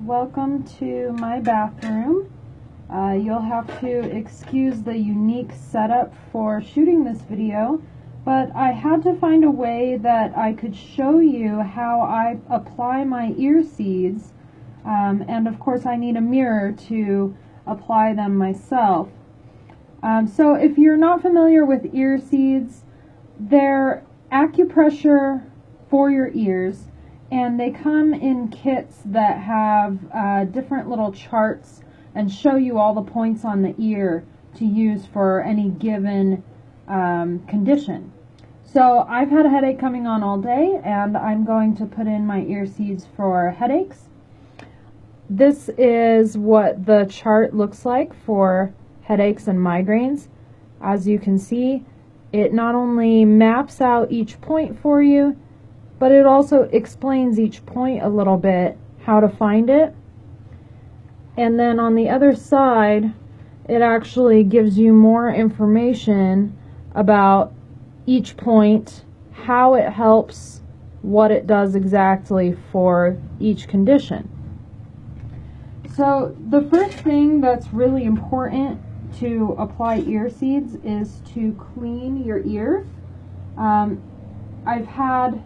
welcome to my bathroom. You'll have to excuse the unique setup for shooting this video, but I had to find a way that I could show you how I apply my ear seeds, and of course I need a mirror to apply them myself. So if you're not familiar with ear seeds, they're acupressure for your ears, and they come in kits that have different little charts and show you all the points on the ear to use for any given condition. So I've had a headache coming on all day, and I'm going to put in my ear seeds for headaches. This is what the chart looks like for headaches and migraines. As you can see, it not only maps out each point for you, but it also explains each point a little bit, how to find it. And then on the other side, it actually gives you more information about each point, how it helps, what it does exactly for each condition. So the first thing that's really important to apply ear seeds is to clean your ear. I've had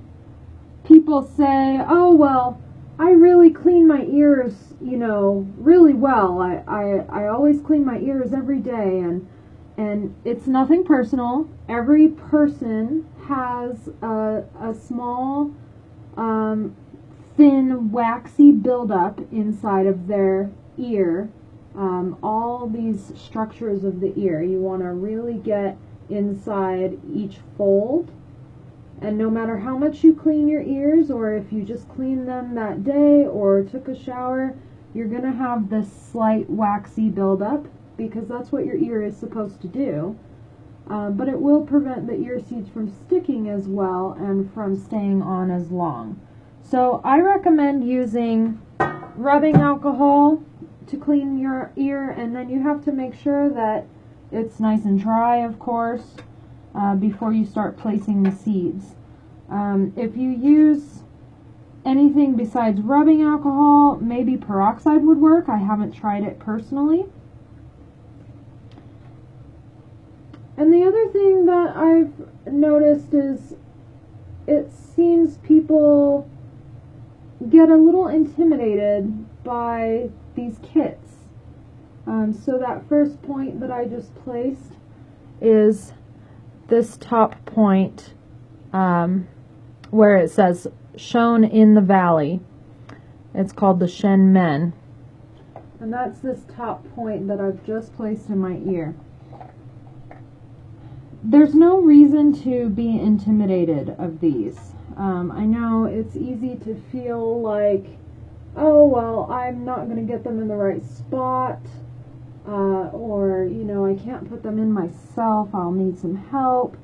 people say, oh, well, I really clean my ears, really well. I always clean my ears every day, and it's nothing personal. Every person has a small, thin, waxy buildup inside of their ear. All these structures of the ear, you want to really get inside each fold. And no matter how much you clean your ears, or if you just cleaned them that day or took a shower, you're going to have this slight waxy buildup, because that's what your ear is supposed to do. But it will prevent the ear seeds from sticking as well and from staying on as long. So I recommend using rubbing alcohol to clean your ear, and then you have to make sure that it's nice and dry, of course, before you start placing the seeds. If you use anything besides rubbing alcohol, maybe peroxide would work. I haven't tried it personally. And the other thing that I've noticed is it seems people get a little intimidated by these kits. So that first point that I just placed is this top point where it says shown in the valley. It's called the Shen Men, and that's this top point that I've just placed in my ear. There's no reason to be intimidated of these. I know it's easy to feel like, oh, well, I'm not going to get them in the right spot, or, I can't put them in myself, I'll need some help.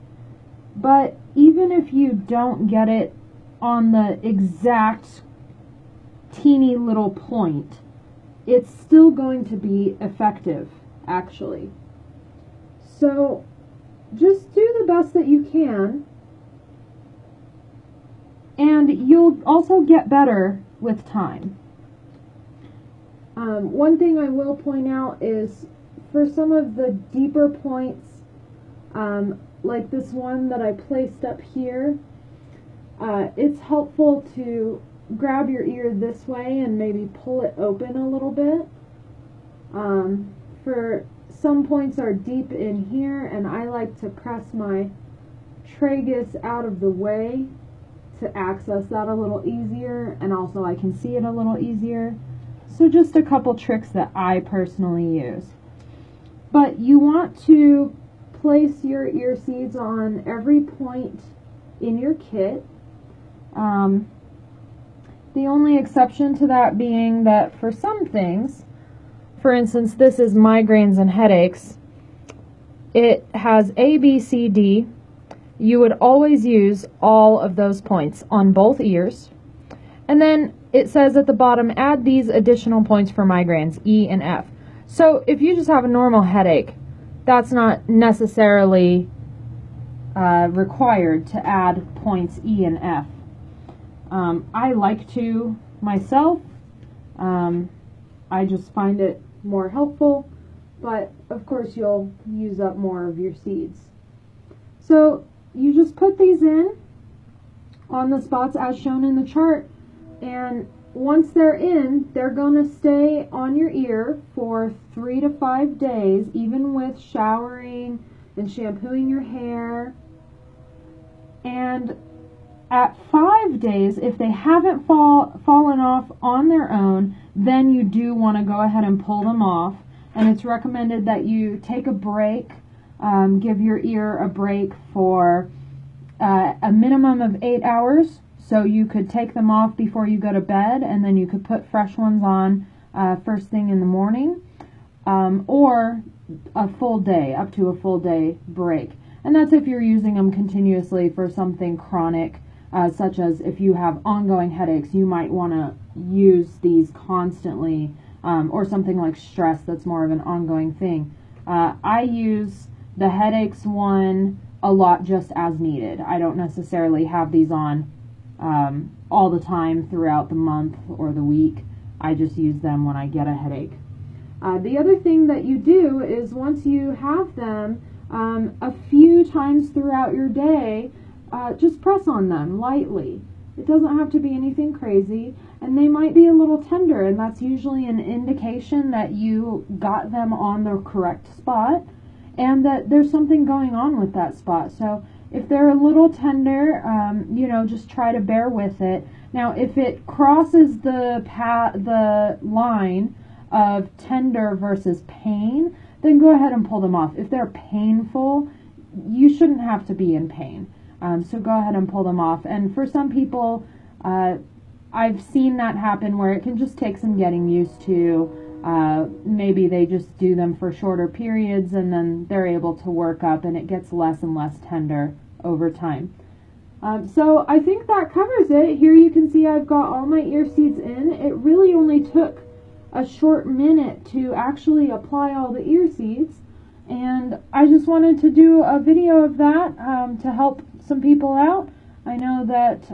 But even if you don't get it on the exact teeny little point, it's still going to be effective, actually. So just do the best that you can, and you'll also get better with time. One thing I will point out is for some of the deeper points, like this one that I placed up here, it's helpful to grab your ear this way and maybe pull it open a little bit. For some points are deep in here, and I like to press my tragus out of the way to access that a little easier, and also I can see it a little easier. So just a couple tricks that I personally use. But you want to place your ear seeds on every point in your kit. The only exception to that being that for some things, for instance, this is migraines and headaches, it has A, B, C, D. You would always use all of those points on both ears. And then it says at the bottom, add these additional points for migraines, E and F. So if you just have a normal headache, that's not necessarily required to add points E and F. I like to myself. I just find it more helpful, but of course you'll use up more of your seeds. So you just put these in on the spots as shown in the chart, and once they're in, they're going to stay on your ear for 3 to 5 days, even with showering and shampooing your hair. And at 5 days, if they haven't fallen off on their own, then you do want to go ahead and pull them off. And it's recommended that you take a break, give your ear a break for a minimum of 8 hours. So you could take them off before you go to bed, and then you could put fresh ones on first thing in the morning, or a full day, up to a full day break. And that's if you're using them continuously for something chronic, such as if you have ongoing headaches, you might want to use these constantly, or something like stress that's more of an ongoing thing. I use the headaches one a lot just as needed. I don't necessarily have these on all the time throughout the month or the week. I just use them when I get a headache. The other thing that you do is once you have them, a few times throughout your day, just press on them lightly. It doesn't have to be anything crazy, and they might be a little tender, and that's usually an indication that you got them on the correct spot and that there's something going on with that spot. So if they're a little tender, just try to bear with it. Now, if it crosses the line of tender versus pain, then go ahead and pull them off. If they're painful, you shouldn't have to be in pain. So go ahead and pull them off. And for some people, I've seen that happen where it can just take some getting used to. Maybe they just do them for shorter periods and then they're able to work up, and it gets less and less tender over time. So I think that covers it. Here you can see I've got all my ear seeds in. It really only took a short minute to actually apply all the ear seeds, and I just wanted to do a video of that to help some people out. I know that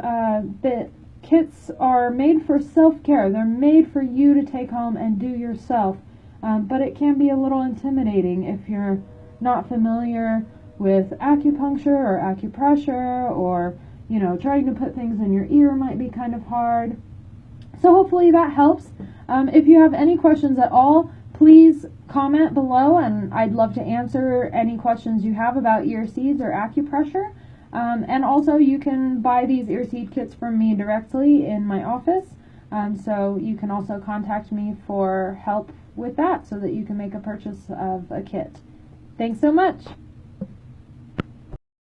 the kits are made for self-care. They're made for you to take home and do yourself, but it can be a little intimidating if you're not familiar with acupuncture or acupressure, or trying to put things in your ear might be kind of hard. So hopefully that helps. If you have any questions at all, please comment below, and I'd love to answer any questions you have about ear seeds or acupressure. And also you can buy these ear seed kits from me directly in my office. So you can also contact me for help with that so that you can make a purchase of a kit. Thanks so much.